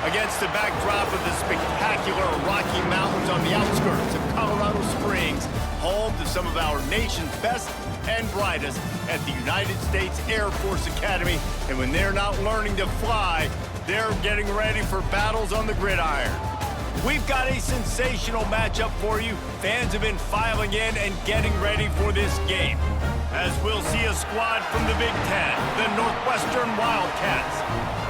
Against the backdrop of the spectacular Rocky Mountains on the outskirts of Colorado Springs, home to some of our nation's best and brightest at the United States Air Force Academy. And when they're not learning to fly, they're getting ready for battles on the gridiron. We've got a sensational matchup for you. Fans have been filing in and getting ready for this game, as we'll see a squad from the Big Ten, the Northwestern Wildcats,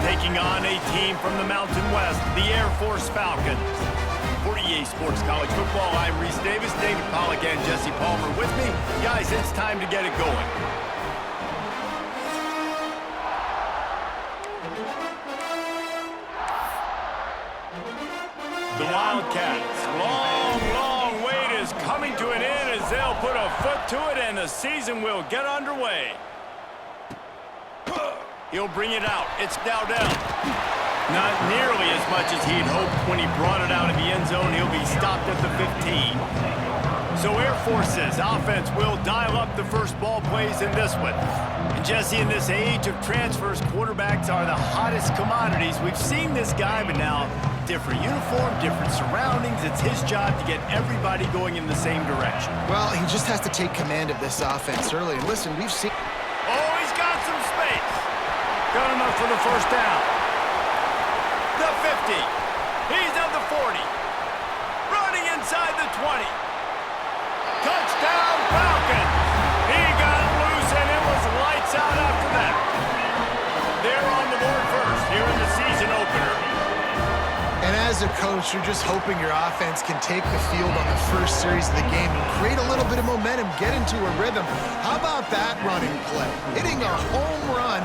taking on a team from the Mountain West, the Air Force Falcons. For EA Sports College Football, I'm Reese Davis, David Pollack, and Jesse Palmer with me. Guys, it's time to get it going. The Wildcats' long wait is coming to an end as they'll put a foot to it and the season will get underway. He'll bring it out. It's now down. Not nearly as much as he'd hoped when he brought it out of the end zone. He'll be stopped at the 15. So Air Force's offense will dial up the first ball plays in this one. And Jesse, in this age of transfers, quarterbacks are the hottest commodities. We've seen this guy, but now different uniform, different surroundings. It's his job to get everybody going in the same direction. Well, he just has to take command of this offense early. And listen, we've seen... Oh, he's got some space. Got enough for the first down. The 50. He's at the 40. Running inside the 20. Touchdown, Falcons. He got loose, and it was lights out after that. They're on the board first here in the season opener. And as a coach, you're just hoping your offense can take the field on the first series of the game and create a little bit of momentum, get into a rhythm. How about that running play? Hitting a home run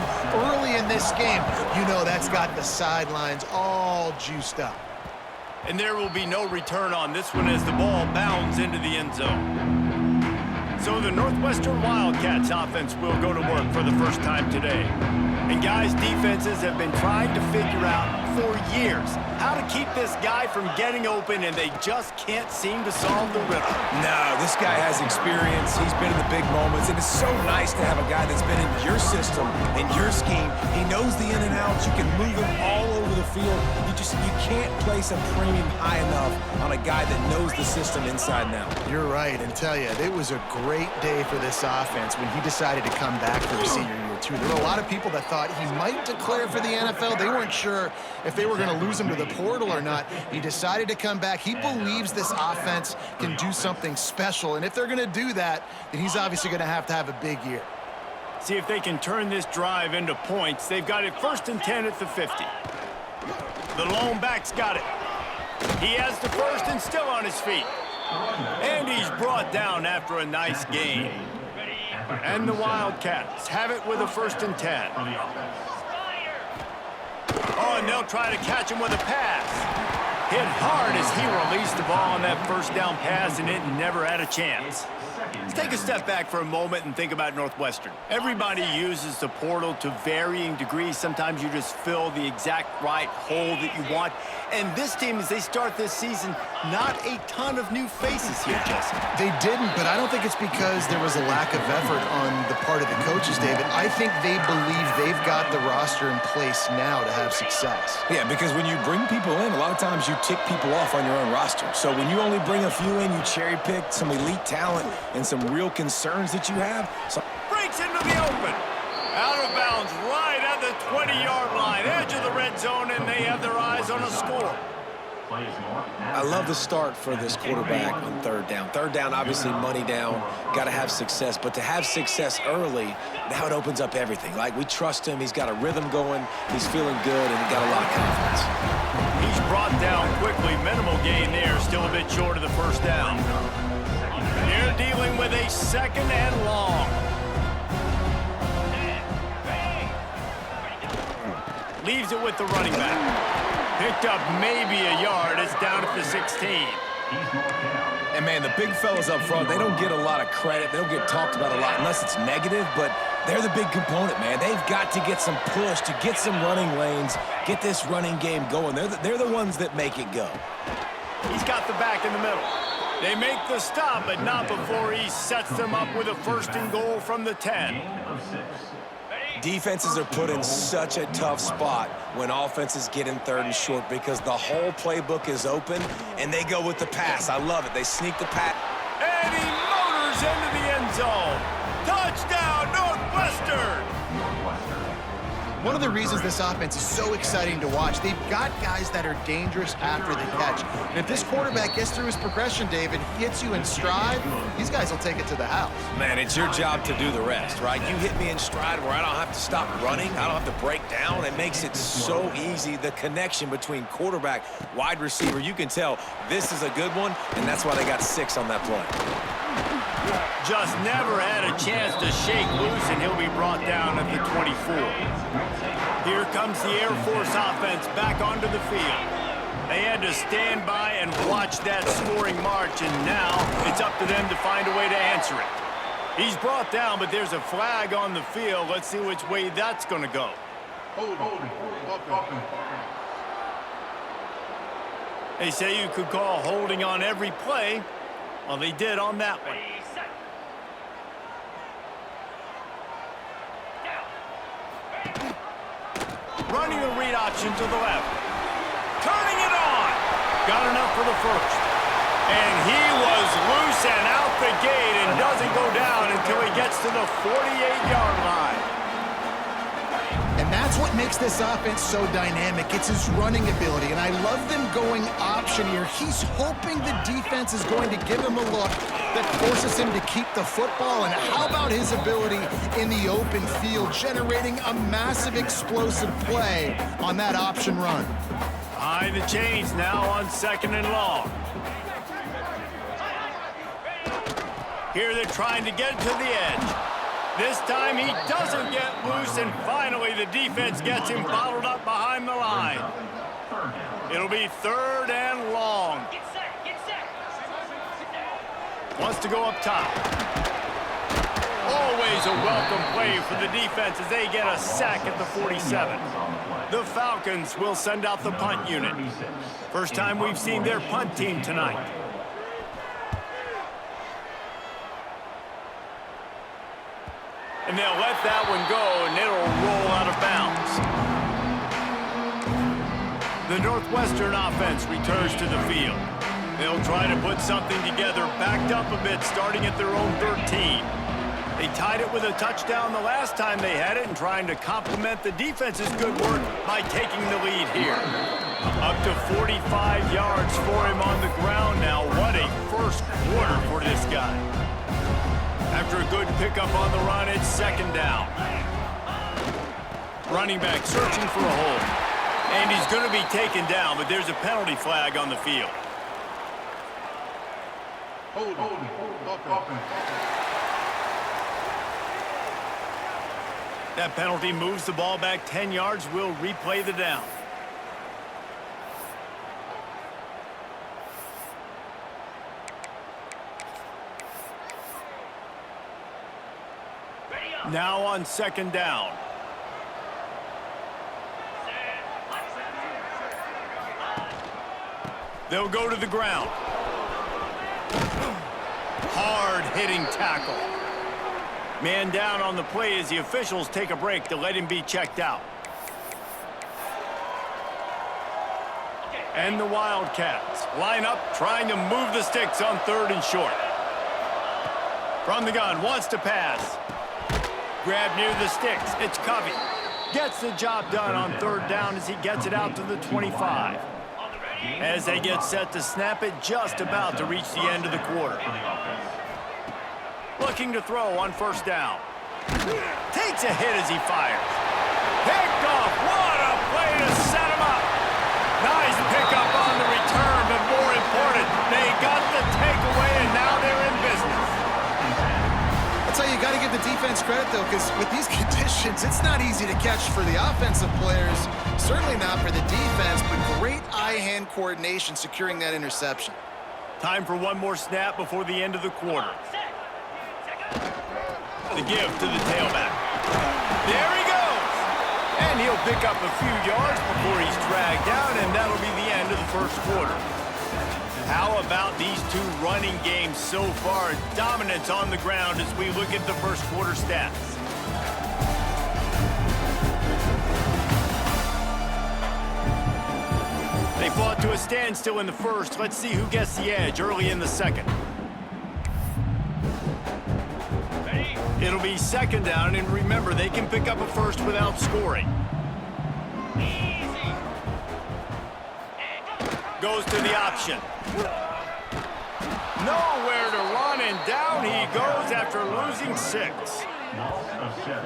early in this game. You know that's got the sidelines all juiced up. And there will be no return on this one as the ball bounds into the end zone. So the Northwestern Wildcats offense will go to work for the first time today. And guys, defenses have been trying to figure out for years how to keep this guy from getting open, and they just can't seem to solve the riddle. No, this guy has experience. He's been in the big moments, and it's so nice to have a guy that's been in your system, in your scheme. He knows the in and outs. You can move him all over the field. You can't place a premium high enough on a guy that knows the system inside and out. You're right, and tell you, it was a great day for this offense when he decided to come back for his senior year, too. There were a lot of people that thought he might declare for the NFL. They weren't sure if they were going to lose him to the portal or not. He decided to come back. He believes this offense can do something special, and if they're going to do that, then he's obviously going to have a big year. See if they can turn this drive into points. They've got it 1st and 10 at the 50. The lone back's got it. He has the first and still on his feet. And he's brought down after a nice gain. And the Wildcats have it with a 1st and 10. Oh, and they'll try to catch him with a pass. Hit hard as he released the ball on that first down pass, and it never had a chance. Let's take a step back for a moment and think about Northwestern. Everybody uses the portal to varying degrees. Sometimes you just fill the exact right hole that you want. And this team, as they start this season, not a ton of new faces here, Jesse. They didn't, but I don't think it's because there was a lack of effort on the part of the coaches, David. I think they believe they've got the roster in place now to have success. Yeah, because when you bring people in, a lot of times you tick people off on your own roster. So when you only bring a few in, you cherry-pick some elite talent and some real concerns that you have. So breaks into the open. Out of bounds right at the 20-yard line, edge of the red zone, and they have their eyes on a score. I love the start for this quarterback on 3rd down. 3rd down, obviously money down, got to have success. But to have success early, now it opens up everything. Like, we trust him. He's got a rhythm going. He's feeling good, and he got a lot of confidence. He's brought down quickly. Minimal gain there, still a bit short of the first down. They're dealing with a 2nd and long. Leaves it with the running back. Picked up maybe a yard. It's down at the 16. And, man, the big fellas up front, they don't get a lot of credit. They don't get talked about a lot unless it's negative, but they're the big component, man. They've got to get some push, to get some running lanes, get this running game going. They're the ones that make it go. He's got the back in the middle. They make the stop, but not before he sets them up with a 1st and goal from the 10. Defenses are put in such a tough spot when offenses get in 3rd and short because the whole playbook is open, and they go with the pass. I love it. They sneak the pass. And he motors into the end zone. Touchdown, Northwestern! One of the reasons this offense is so exciting to watch, they've got guys that are dangerous after the catch. And if this quarterback gets through his progression, David, hits you in stride, these guys will take it to the house. Man, it's your job to do the rest, right? You hit me in stride where I don't have to stop running. I don't have to break down. It makes it so easy. The connection between quarterback, wide receiver, you can tell this is a good one, and that's why they got 6 on that play. Just never had a chance to shake loose, and he'll be brought down at the 24. Here comes the Air Force offense back onto the field. They had to stand by and watch that scoring march, and now it's up to them to find a way to answer it. He's brought down, but there's a flag on the field. Let's see which way that's going to go. They say you could call holding on every play. Well, they did on that one. Running the read option to the left. Turning it on. Got enough for the first. And he was loose and out the gate and doesn't go down until he gets to the 48-yard line. And that's what makes this offense so dynamic. It's his running ability, and I love them going option here. He's hoping the defense is going to give him a look that forces him to keep the football. And how about his ability in the open field, generating a massive explosive play on that option run? Behind the chains now on 2nd and long. Here they're trying to get to the edge. This time he doesn't get loose, and finally the defense gets him bottled up behind the line. It'll be 3rd and long. Wants to go up top. Always a welcome play for the defense as they get a sack at the 47. The Falcons will send out the punt unit. First time we've seen their punt team tonight. And they'll let that one go, and it'll roll out of bounds. The Northwestern offense returns to the field. They'll try to put something together, backed up a bit, starting at their own 13. They tied it with a touchdown the last time they had it, and trying to complement the defense's good work by taking the lead here. Up to 45 yards for him on the ground now. What a first quarter for this guy. After a good pickup on the run, it's 2nd down. Running back searching for a hole. And he's going to be taken down, but there's a penalty flag on the field. That penalty moves the ball back 10 yards. We'll replay the down. Now on 2nd down. They'll go to the ground. Hard-hitting tackle. Man down on the play as the officials take a break to let him be checked out. And the Wildcats line up, trying to move the sticks on 3rd and short. From the gun, wants to pass. Grab near the sticks. It's Covey. Gets the job done on 3rd down as he gets it out to the 25. As they get set to snap it, just about to reach the end of the quarter. Looking to throw on 1st down. Takes a hit as he fires. Picked off. What a play to set him up. Nice pickup on the return, but more important, they got the takeaway, and now they're in business. I'll tell you, you got to give the defense credit, though, because with these conditions, it's not easy to catch for the offensive players. Certainly not for the defense, but great eye-hand coordination securing that interception. Time for one more snap before the end of the quarter. The give to the tailback. There he goes! And he'll pick up a few yards before he's dragged down, and that'll be the end of the first quarter. How about these two running games so far? Dominance on the ground as we look at the first quarter stats. They fought to a standstill in the first. Let's see who gets the edge early in the second. It'll be second down, and remember, they can pick up a first without scoring. Goes to the option. Nowhere to run, and down he goes after losing 6.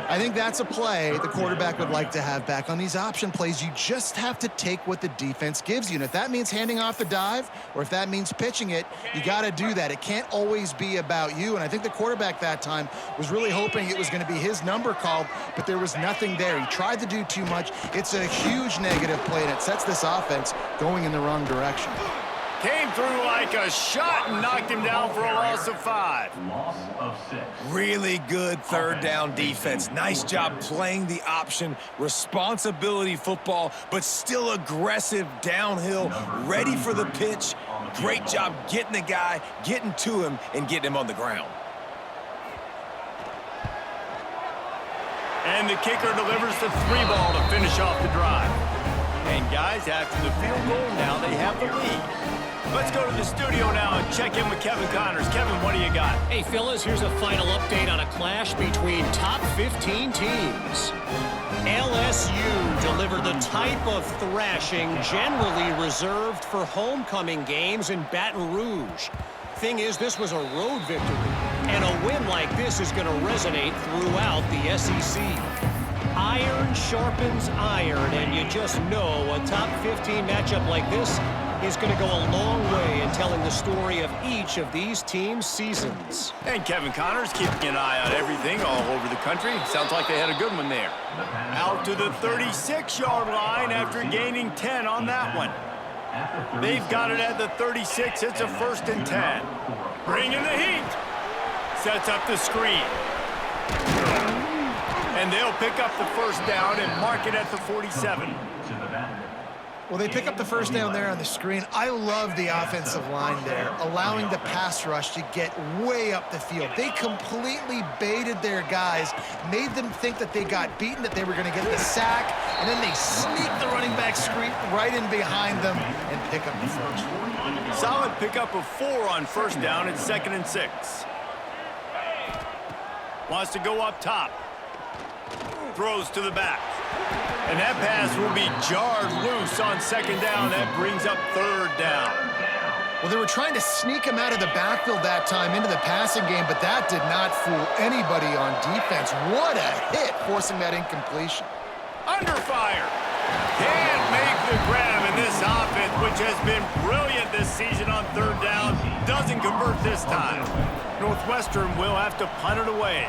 I think that's a play the quarterback would like to have back. On these option plays, you just have to take what the defense gives you. And if that means handing off the dive, or if that means pitching it, you got to do that. It can't always be about you. And I think the quarterback that time was really hoping it was going to be his number called, but there was nothing there. He tried to do too much. It's a huge negative play, and it sets this offense going in the wrong direction. Came through like a shot and knocked him down for a loss of 5. Really good third down defense. Nice job playing the option, responsibility football, but still aggressive downhill, ready for the pitch. Great job getting the guy, getting to him, and getting him on the ground. And the kicker delivers the 3-ball to finish off the drive. And guys, after the field goal, now they have the lead. Let's go to the studio now and check in with Kevin Connors. Kevin, what do you got? Hey, fellas, here's a final update on a clash between top 15 teams. LSU delivered the type of thrashing generally reserved for homecoming games in Baton Rouge. Thing is, this was a road victory, and a win like this is going to resonate throughout the SEC. Iron sharpens iron, and you just know a top 15 matchup like this is going to go a long way in telling the story of each of these teams' seasons. And Kevin Connors keeping an eye on everything all over the country. Sounds like they had a good one there. Out to the 36-yard line after gaining 10 on that one. They've got it at the 36. It's a 1st and 10. Bringing the heat. Sets up the screen. And they'll pick up the first down and mark it at the 47. Well, they pick up the first down there on the screen. I love the offensive line there, allowing the pass rush to get way up the field. They completely baited their guys, made them think that they got beaten, that they were going to get the sack, and then they sneak the running back screen right in behind them and pick up the first. Solid pickup of 4 on first down and 2nd and 6. Wants to go up top. Throws to the back. And that pass will be jarred loose on 2nd down. That brings up 3rd down. Well, they were trying to sneak him out of the backfield that time into the passing game, but that did not fool anybody on defense. What a hit, forcing that incompletion. Under fire. Can't make the grab, and this offense, which has been brilliant this season on 3rd down, doesn't convert this time. Northwestern will have to punt it away.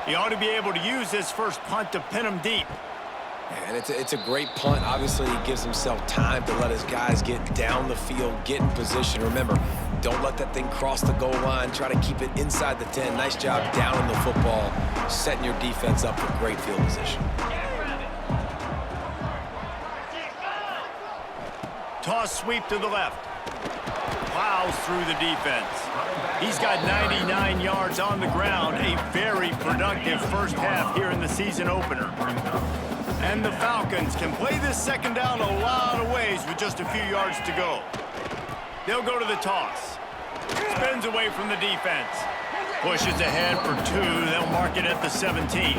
He ought to be able to use his first punt to pin him deep. And it's a great punt. Obviously, he gives himself time to let his guys get down the field, get in position. Remember, don't let that thing cross the goal line. Try to keep it inside the 10. Nice job down in the football, setting your defense up for great field position. Toss sweep to the left. Plows through the defense. He's got 99 yards on the ground. A very productive first half here in the season opener. And the Falcons can play this 2nd down a lot of ways with just a few yards to go. They'll go to the toss. Spins away from the defense. Pushes ahead for 2. They'll mark it at the 17.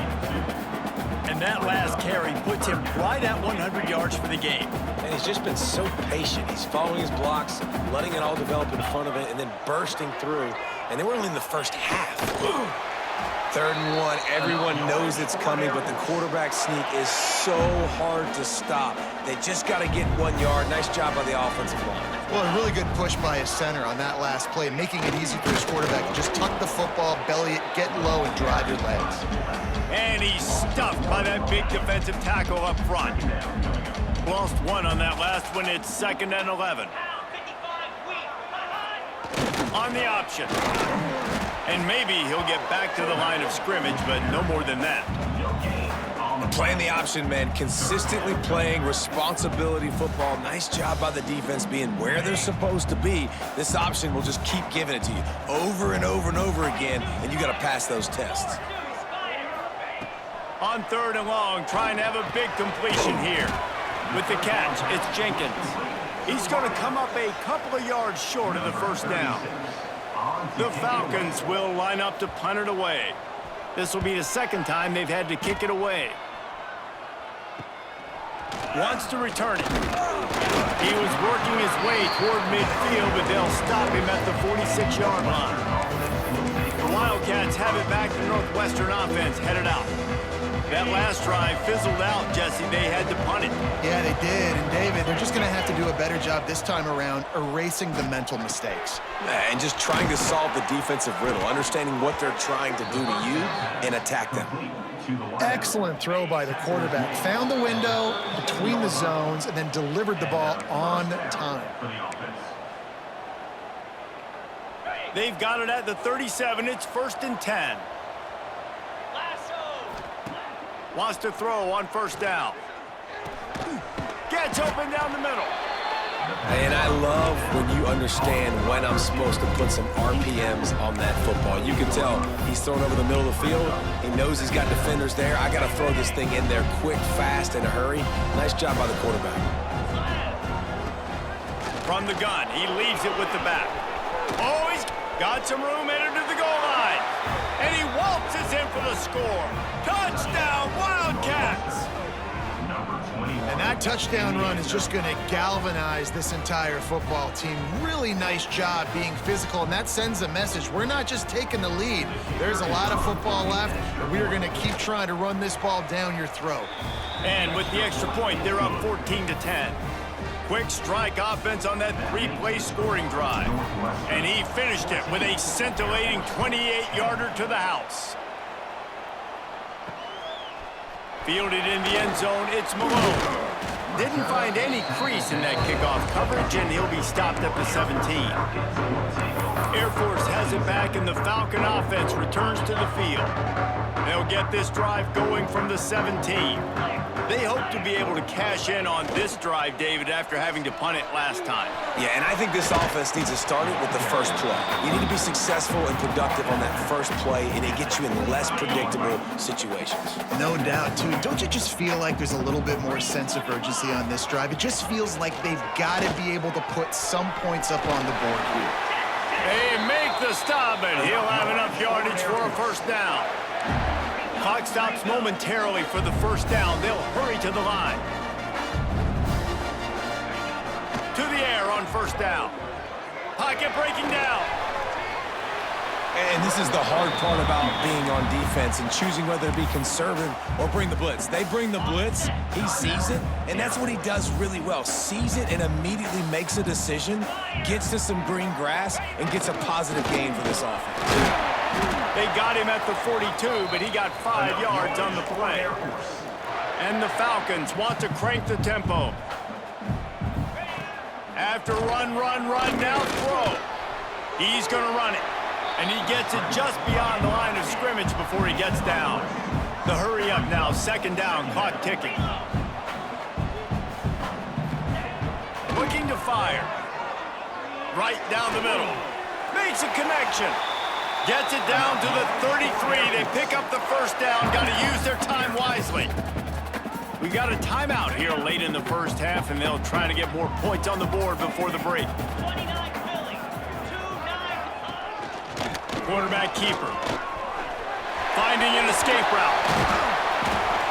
And that last carry puts him right at 100 yards for the game. And he's just been so patient. He's following his blocks, letting it all develop in front of it, and then bursting through. And they were only in the first half. 3rd and 1, everyone knows it's coming, but the quarterback sneak is so hard to stop. They just got to get 1 yard. Nice job by the offensive line. Well, a really good push by his center on that last play, making it easy for his quarterback to just tuck the football, belly it, get low, and drive your legs. And he's stuffed by that big defensive tackle up front. Lost 1 on that last one. It's 2nd and 11. On the option. And maybe he'll get back to the line of scrimmage, but no more than that. Playing the option, man. Consistently playing responsibility football. Nice job by the defense being where they're supposed to be. This option will just keep giving it to you over and over and over again, and you got to pass those tests. On 3rd and long, trying to have a big completion here. With the catch, it's Jenkins. He's going to come up a couple of yards short of the first down. The Falcons will line up to punt it away. This will be the second time they've had to kick it away. Wants to return it. He was working his way toward midfield, but they'll stop him at the 46-yard line. The Wildcats have it back to Northwestern offense headed out. That last drive fizzled out, Jesse. They had to punt it. Yeah, they did. And, David, they're just going to have to do a better job this time around erasing the mental mistakes. And just trying to solve the defensive riddle, understanding what they're trying to do to you and attack them. Excellent throw by the quarterback. Found the window between the zones and then delivered the ball on time. They've got it at the 37. It's 1st and 10. Wants to throw on first down. Gets open down the middle. And I love when you understand when I'm supposed to put some RPMs on that football. You can tell he's thrown over the middle of the field. He knows he's got defenders there. I got to throw this thing in there quick, fast, in a hurry. Nice job by the quarterback. From the gun, he leaves it with the back. Oh, he's got some room headed to the goal line. And he waltzes in for the score. Touchdown, Wildcats! And that touchdown run is just going to galvanize this entire football team. Really nice job being physical, and that sends a message. We're not just taking the lead. There's a lot of football left, and we are going to keep trying to run this ball down your throat. And with the extra point, they're up 14-10. Quick strike offense on that 3-play scoring drive. And he finished it with a scintillating 28-yarder to the house. Fielded in the end zone, it's Malone. Didn't find any crease in that kickoff coverage, and he'll be stopped at the 17. Air Force has it back, and the Falcon offense returns to the field. They'll get this drive going from the 17. They hope to be able to cash in on this drive, David, after having to punt it last time. Yeah, and I think this offense needs to start it with the first play. You need to be successful and productive on that first play, and it gets you in less predictable situations. No doubt, too. Don't you just feel like there's a little bit more sense of urgency on this drive? It just feels like they've got to be able to put some points up on the board here. They make the stop, and he'll have enough yardage for a first down. Clock stops momentarily for the first down. They'll hurry to the line. To the air on first down. Pocket breaking down. And this is the hard part about being on defense and choosing whether to be conservative or bring the blitz. They bring the blitz, he sees it, and that's what he does really well. Sees it and immediately makes a decision, gets to some green grass, and gets a positive gain for this offense. They got him at the 42, but he got 5 yards on the play. And the Falcons want to crank the tempo. After run, now throw. He's going to run it. And he gets it just beyond the line of scrimmage before he gets down. The hurry up now, second down, clock ticking. Looking to fire. Right down the middle. Makes a connection. Gets it down to the 33. They pick up the first down. Got to use their time wisely. We got a timeout here late in the first half, and they'll try to get more points on the board before the break. Quarterback keeper. Finding an escape route.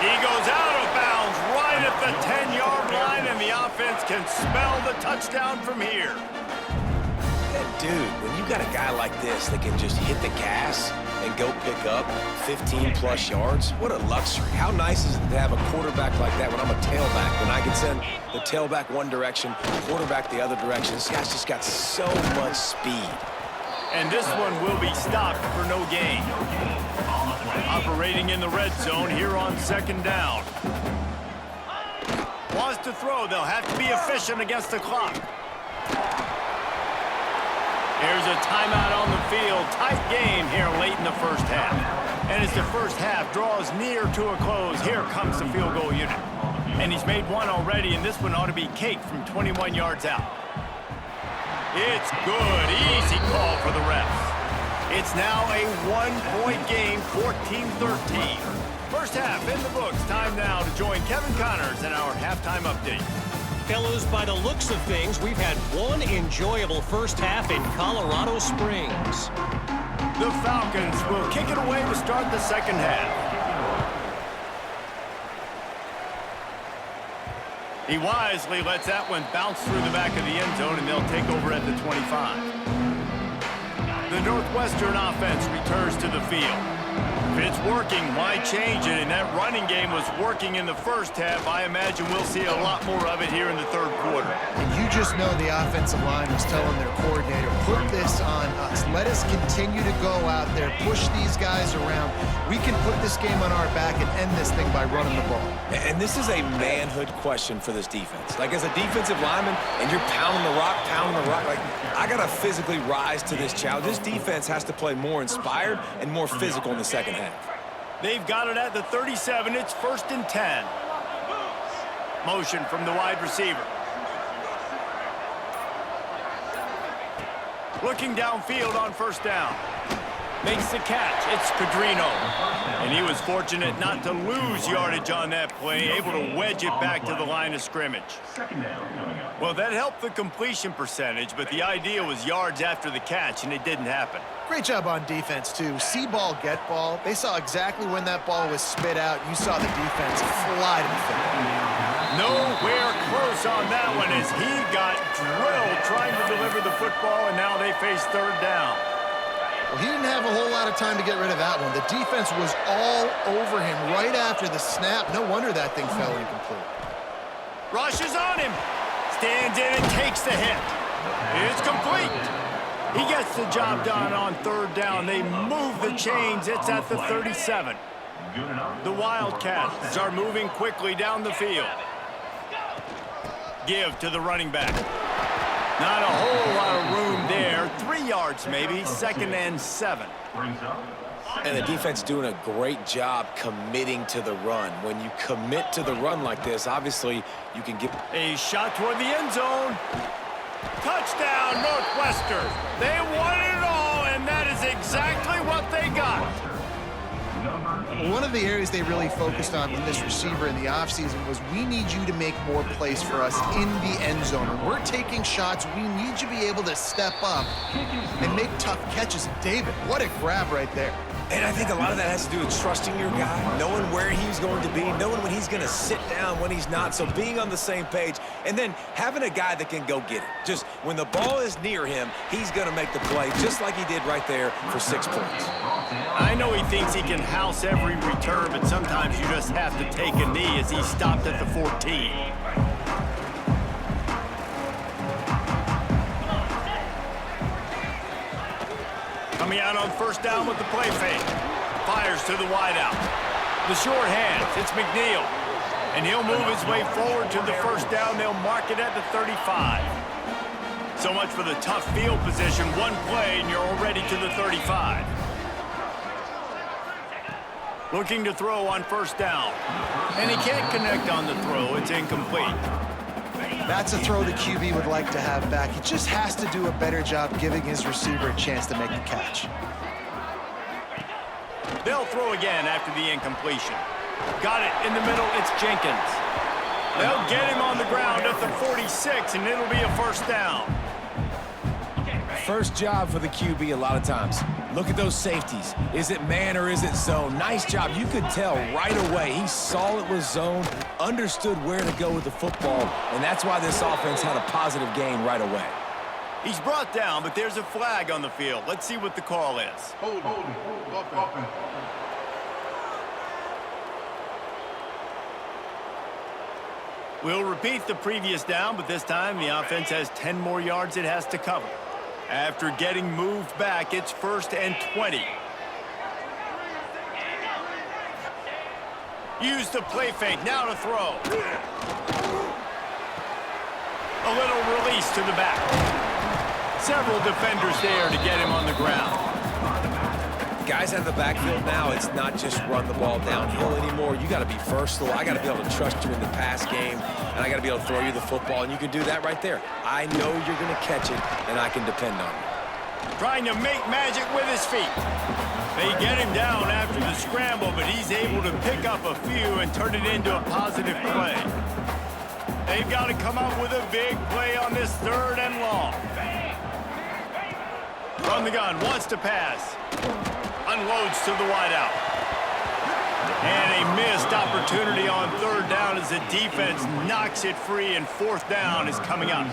He goes out of bounds right at the 10-yard line, and the offense can spell the touchdown from here. Dude, when you got a guy like this that can just hit the gas and go pick up 15-plus yards, what a luxury. How nice is it to have a quarterback like that when I'm a tailback, when I can send the tailback one direction, quarterback the other direction. This guy's just got so much speed. And this one will be stopped for no gain. Operating in the red zone here on second down. Wants to throw. They'll have to be efficient against the clock. Here's a timeout on the field. Tight game here late in the first half. And as the first half draws near to a close, here comes the field goal unit. And he's made one already, and this one ought to be cake from 21 yards out. It's good. Easy call for the refs. It's now a one-point game, 14-13. First half in the books. Time now to join Kevin Connors in our halftime update. Fellows, by the looks of things, we've had one enjoyable first half in Colorado Springs. The Falcons will kick it away to start the second half. He wisely lets that one bounce through the back of the end zone, and they'll take over at the 25. The Northwestern offense returns to the field. If it's working, why change it? And that running game was working in the first half. I imagine we'll see a lot more of it here in the third quarter. And you just know the offensive line was telling their coordinator, put this on us. Let us continue to go out there, push these guys around. We can put this game on our back and end this thing by running the ball. And this is a manhood question for this defense. Like, as a defensive lineman, and you're pounding the rock, like, I got to physically rise to this challenge. This defense has to play more inspired and more physical in the second half. They've got it at the 37. It's 1st and 10. Motion from the wide receiver. Looking downfield on first down. Makes the catch. It's Pedrino. And he was fortunate not to lose yardage on that play, able to wedge it back to the line of scrimmage. Well, that helped the completion percentage, but the idea was yards after the catch, and it didn't happen. Great job on defense, too. See ball, get ball. They saw exactly when that ball was spit out. You saw the defense fly to the field. Nowhere close on that one as he got drilled trying to deliver the football, and now they face third down. Well, he didn't have a whole lot of time to get rid of that one. The defense was all over him right after the snap. No wonder that thing fell incomplete. Rushes on him. Stands in and takes the hit. It's complete. He gets the job done on third down. They move the chains. It's at the 37. The Wildcats are moving quickly down the field. Give to the running back. Not a whole lot of room there. 3 yards maybe. 2nd and 7. And the defense doing a great job committing to the run. When you commit to the run like this, obviously you can get a shot toward the end zone. Touchdown, Northwestern. They won it all, and that is exactly what they got. One of the areas they really focused on with this receiver in the offseason was, we need you to make more plays for us in the end zone. When we're taking shots, we need you to be able to step up and make tough catches. David, what a grab right there. And I think a lot of that has to do with trusting your guy, knowing where he's going to be, knowing when he's going to sit down, when he's not, so being on the same page, and then having a guy that can go get it. Just when the ball is near him, he's going to make the play, just like he did right there for 6 points. I know he thinks he can house every return, but sometimes you just have to take a knee as he stopped at the 14. Coming out on first down with the play fake. Fires to the wideout. The short hands, it's McNeil. And he'll move his way forward to the first down. They'll mark it at the 35. So much for the tough field position. One play and you're already to the 35. Looking to throw on first down. And he can't connect on the throw. It's incomplete. That's a throw the QB would like to have back. He just has to do a better job giving his receiver a chance to make the catch. They'll throw again after the incompletion. Got it in the middle. It's Jenkins. They'll get him on the ground at the 46, and it'll be a first down. First job for the QB a lot of times. Look at those safeties. Is it man or is it zone? Nice job. You could tell right away. He saw it was zone, understood where to go with the football, and that's why this offense had a positive gain right away. He's brought down, but there's a flag on the field. Let's see what the call is. Hold. We'll repeat the previous down, but this time the offense has 10 more yards it has to cover. After getting moved back, it's 1st and 20. Use the play fake, now to throw. A little release to the back. Several defenders there to get him on the ground. Guys out of the backfield now, it's not just run the ball downhill anymore. You got to be versatile. I got to be able to trust you in the pass game, and I got to be able to throw you the football, and you can do that right there. I know you're going to catch it, and I can depend on you. Trying to make magic with his feet. They get him down after the scramble, but he's able to pick up a few and turn it into a positive play. They've got to come up with a big play on this 3rd and long. From the gun, wants to pass. Unloads to the wideout. And a missed opportunity on 3rd down as the defense knocks it free, and 4th down is coming up.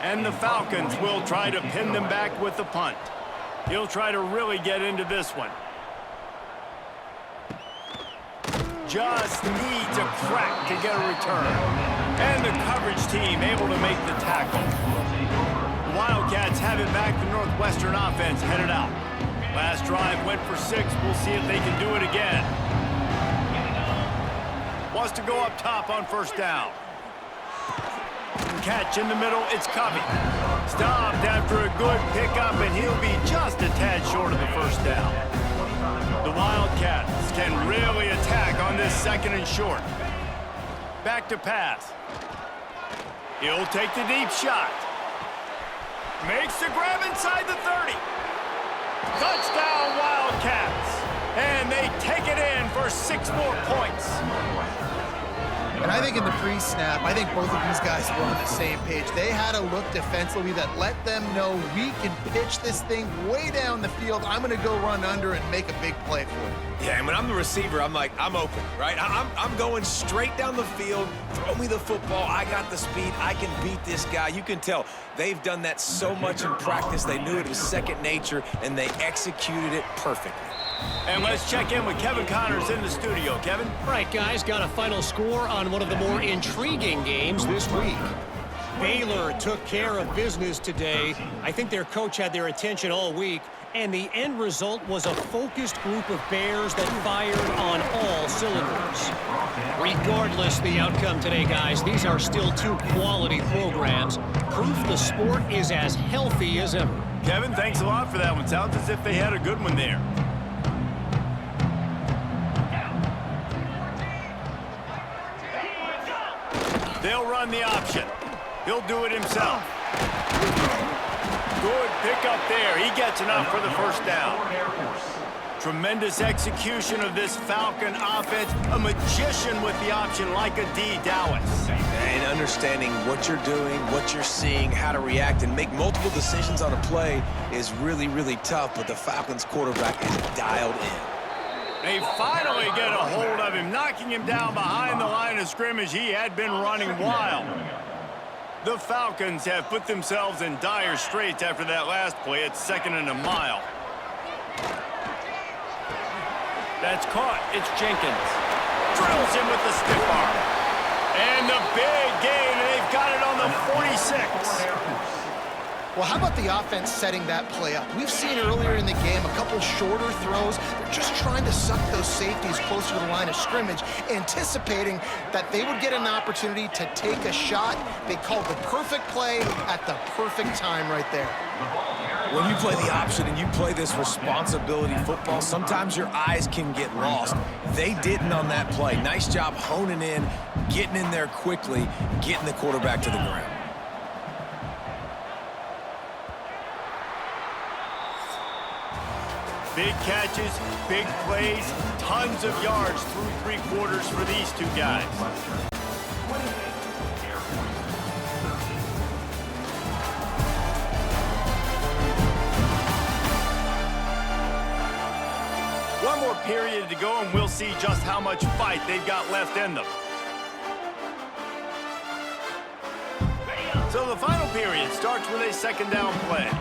And the Falcons will try to pin them back with the punt. He'll try to really get into this one. Just needs a crack to get a return. And the coverage team able to make the tackle. The Wildcats have it back. The Northwestern offense headed out. Last drive went for 6. We'll see if they can do it again. Wants to go up top on 1st down. Catch in the middle, it's Covey. Stopped after a good pickup, and he'll be just a tad short of the 1st down. The Wildcats can really attack on this 2nd and short. Back to pass. He'll take the deep shot. Makes the grab inside the 30. Touchdown, Wildcats. And they take it in for 6 more points. And I think in the pre-snap, I think both of these guys were on the same page. They had a look defensively that let them know we can pitch this thing way down the field. I'm going to go run under and make a big play for it. Yeah, and when I'm the receiver, I'm like, I'm open, right? I'm going straight down the field. Throw me the football. I got the speed. I can beat this guy. You can tell they've done that so much in practice. They knew it was second nature, and they executed it perfectly. And let's check in with Kevin Connors in the studio. Kevin? All right, guys, got a final score on one of the more intriguing games this week. Baylor took care of business today. I think their coach had their attention all week, and the end result was a focused group of Bears that fired on all cylinders. Regardless the outcome today, guys, these are still 2 quality programs. Proof the sport is as healthy as ever. Kevin, thanks a lot for that one. Sounds as if they had a good one there. They'll run the option. He'll do it himself. Good pickup there. He gets enough for the 1st down. Tremendous execution of this Falcon offense. A magician with the option like a D. Dallas. And understanding what you're doing, what you're seeing, how to react, and make multiple decisions on a play is really, really tough, but the Falcons quarterback is dialed in. They finally get a hold of him, knocking him down behind the line of scrimmage. He had been running wild. The Falcons have put themselves in dire straits after that last play. It's 2nd and a mile. That's caught. It's Jenkins. Drills him with the stiff arm. And the big gain, and they've got it on the 46. Well, how about the offense setting that play up? We've seen earlier in the game a couple shorter throws. They're just trying to suck those safeties closer to the line of scrimmage, anticipating that they would get an opportunity to take a shot. They called the perfect play at the perfect time right there. When you play the option and you play this responsibility football, sometimes your eyes can get lost. They didn't on that play. Nice job honing in, getting in there quickly, getting the quarterback to the ground. Big catches, big plays, tons of yards through 3 quarters for these 2 guys. One more period to go, and we'll see just how much fight they've got left in them. So the final period starts with a 2nd down play.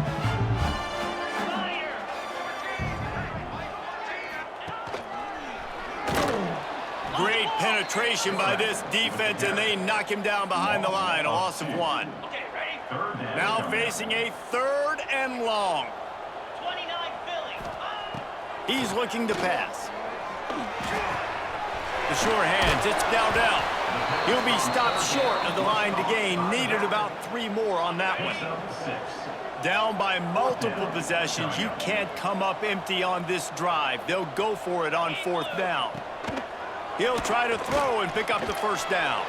Great penetration by this defense, and they knock him down behind the line. A loss of 1. Now facing a 3rd and long. He's looking to pass. The sure hands, it's Dowdell. He'll be stopped short of the line to gain. Needed about 3 more on that one. Down by multiple possessions. You can't come up empty on this drive. They'll go for it on 4th down. He'll try to throw and pick up the 1st down.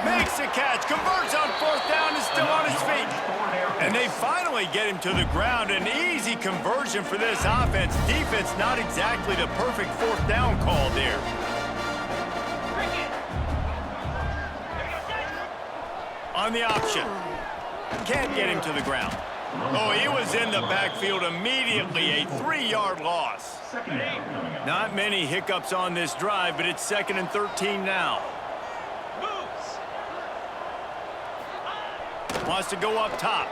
Makes the catch, converts on 4th down, and still on his feet. And they finally get him to the ground. An easy conversion for this offense. Defense not exactly the perfect 4th down call there. on the option. Can't get him to the ground. Oh, he was in the backfield immediately. A 3-yard loss. Not many hiccups on this drive, but it's 2nd and 13 now. Wants to go up top.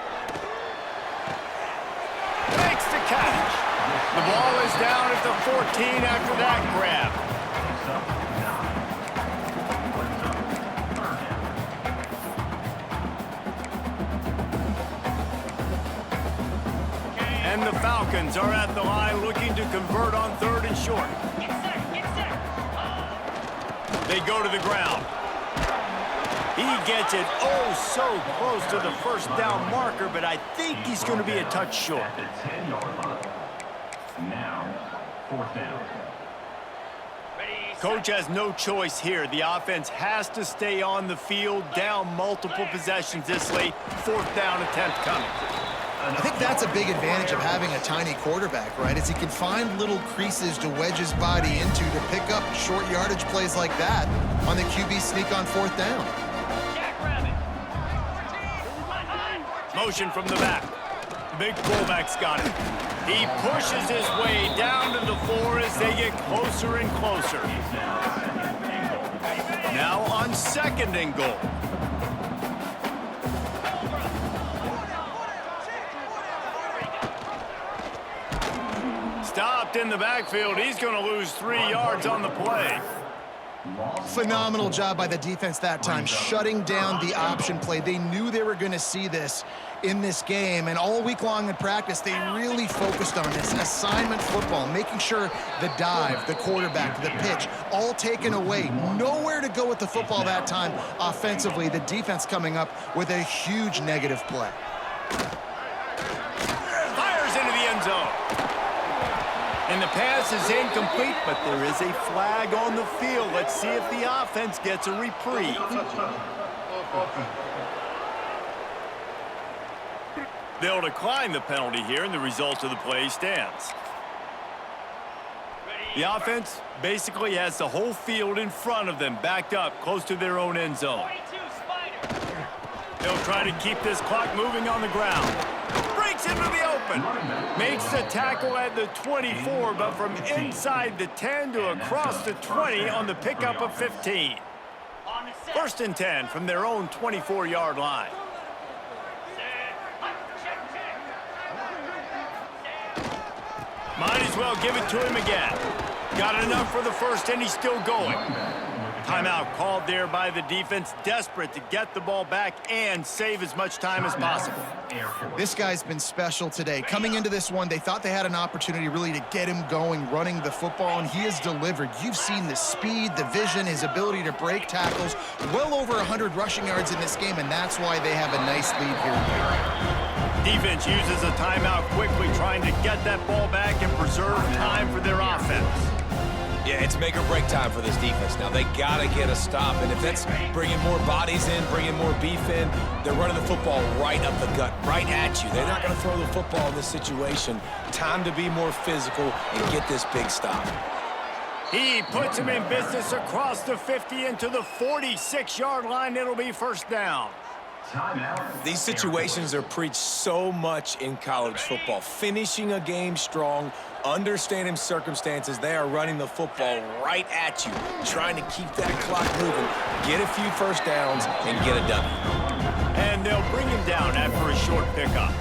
Makes the catch. The ball is down at the 14 after that grab. And the Falcons are at the line looking to convert on 3rd and short. They go to the ground. He gets it oh so close to the 1st down marker, but I think he's going to be a touch short. Now, 4th down. Coach has no choice here. The offense has to stay on the field, down multiple possessions this late. 4th down attempt coming. I think that's a big advantage of having a tiny quarterback, right? Is he can find little creases to wedge his body into to pick up short yardage plays like that on the QB sneak on 4th down. Motion from the back. Big fullback's got it. He pushes his way down to the 4 as they get closer and closer. Now on 2nd and goal. Stopped in the backfield. He's going to lose 3 yards on the play. Phenomenal job by the defense that time, shutting down the option play. They knew they were going to see this in this game, and all week long in practice, they really focused on this assignment football, making sure the dive, the quarterback, the pitch, all taken away. Nowhere to go with the football that time offensively. The defense coming up with a huge negative play. Fires into the end zone. And the pass is incomplete, but there is a flag on the field. Let's see if the offense gets a reprieve. They'll decline the penalty here, and the result of the play stands. The offense basically has the whole field in front of them, backed up close to their own end zone. They'll try to keep this clock moving on the ground. Breaks into the open. Makes the tackle at the 24, but from inside the 10 to across the 20 on the pickup of 15. 1st and 10 from their own 24-yard line. Might as well give it to him again. Got enough for the 1st, and he's still going. Timeout called there by the defense, desperate to get the ball back and save as much time as possible. This guy's been special today. Coming into this one, they thought they had an opportunity really to get him going, running the football, and he has delivered. You've seen the speed, the vision, his ability to break tackles. Well over 100 rushing yards in this game, and that's why they have a nice lead here. Defense uses a timeout quickly, trying to get that ball back and preserve time for their offense. Yeah, it's make or break time for this defense. Now, they got to get a stop, and if that's bringing more bodies in, bringing more beef in, they're running the football right up the gut, right at you. They're not going to throw the football in this situation. Time to be more physical and get this big stop. He puts him in business across the 50 into the 46-yard line. It'll be 1st down. These situations are preached so much in college football. Finishing a game strong, understanding circumstances. They are running the football right at you, trying to keep that clock moving, get a few 1st downs, and get a W. And they'll bring him down after a short pickup.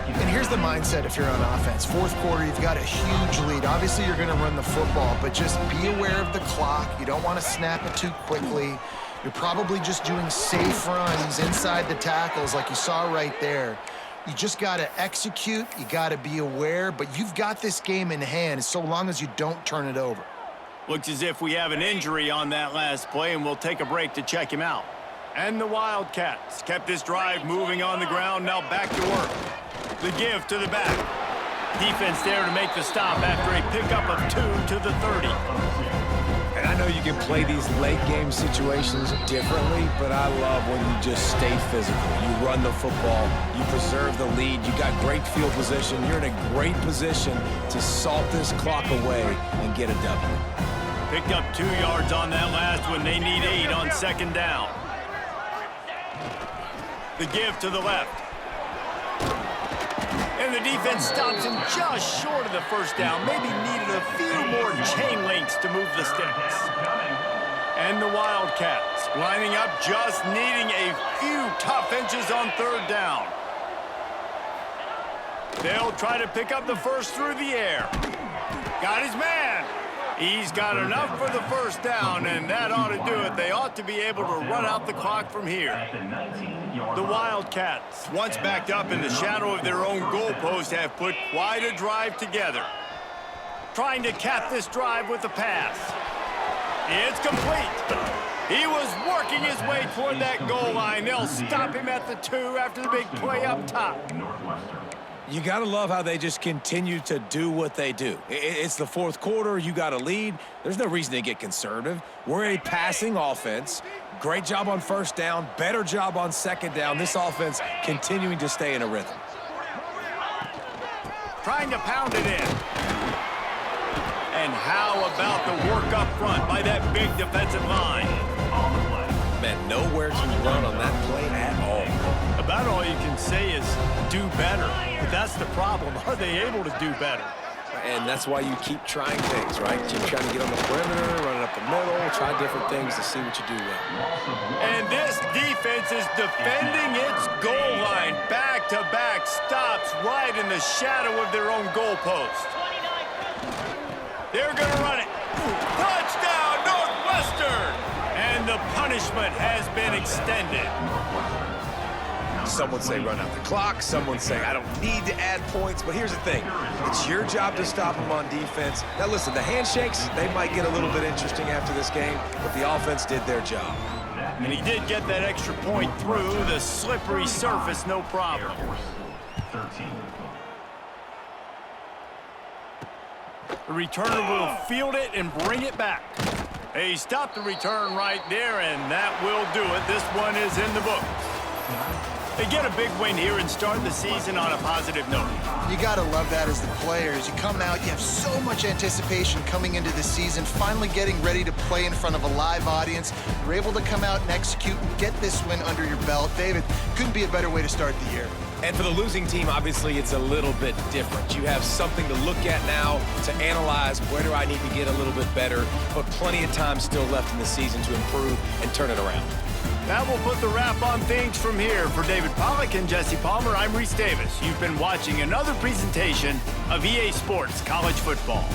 And here's the mindset if you're on offense. 4th quarter, you've got a huge lead. Obviously, you're going to run the football, but just be aware of the clock. You don't want to snap it too quickly. You're probably just doing safe runs inside the tackles like you saw right there. You just got to execute. You got to be aware, but you've got this game in hand so long as you don't turn it over. Looks as if we have an injury on that last play, and we'll take a break to check him out. And the Wildcats kept this drive moving on the ground, now back to work. The give to the back. Defense there to make the stop after a pickup of 2 to the 30. And I know you can play these late-game situations differently, but I love when you just stay physical. You run the football, you preserve the lead, you got great field position, you're in a great position to salt this clock away and get a W. Picked up 2 yards on that last one. They need 8 on 2nd down. The give to the left. And the defense stops him just short of the first down. Maybe needed a few more chain links to move the sticks. And the Wildcats lining up, just needing a few tough inches on third down. They'll try to pick up the first through the air. Got his man. He's got enough for the first down, and that ought to do it. They ought to be able to run out the clock from here. The Wildcats, once backed up in the shadow of their own goalpost, have put quite a drive together. Trying to cap this drive with a pass. It's complete. He was working his way toward that goal line. They'll stop him at the 2 after the big play up top. You got to love how they just continue to do what they do. It's the fourth quarter. You got a lead. There's no reason to get conservative. We're a passing offense. Great job on first down. Better job on second down. This offense continuing to stay in a rhythm. Trying to pound it in. And how about the work up front by that big defensive line? Man, nowhere to run on that play at all. About all you can say is do better. But that's the problem. Are they able to do better? And that's why you keep trying things, right? Keep trying to get on the perimeter, running up the middle, try different things to see what you do well. And this defense is defending its goal line. Back-to-back stops right in the shadow of their own goalpost. They're going to run it. Touchdown, Northwestern! And the punishment has been extended. Some would say run out the clock. Some would say I don't need to add points. But here's the thing. It's your job to stop them on defense. Now, listen, the handshakes, they might get a little bit interesting after this game, but the offense did their job. And he did get that extra point through the slippery surface, no problem. The returner will field it and bring it back. He stopped the return right there, and that will do it. This one is in the books. They get a big win here and start the season on a positive note. You got to love that as the players. You come out, you have so much anticipation coming into the season, finally getting ready to play in front of a live audience. You're able to come out and execute and get this win under your belt. David, couldn't be a better way to start the year. And for the losing team, obviously, it's a little bit different. You have something to look at now to analyze where do I need to get a little bit better, but plenty of time still left in the season to improve and turn it around. That will put the wrap on things from here. For David Pollack and Jesse Palmer, I'm Reese Davis. You've been watching another presentation of EA Sports College Football.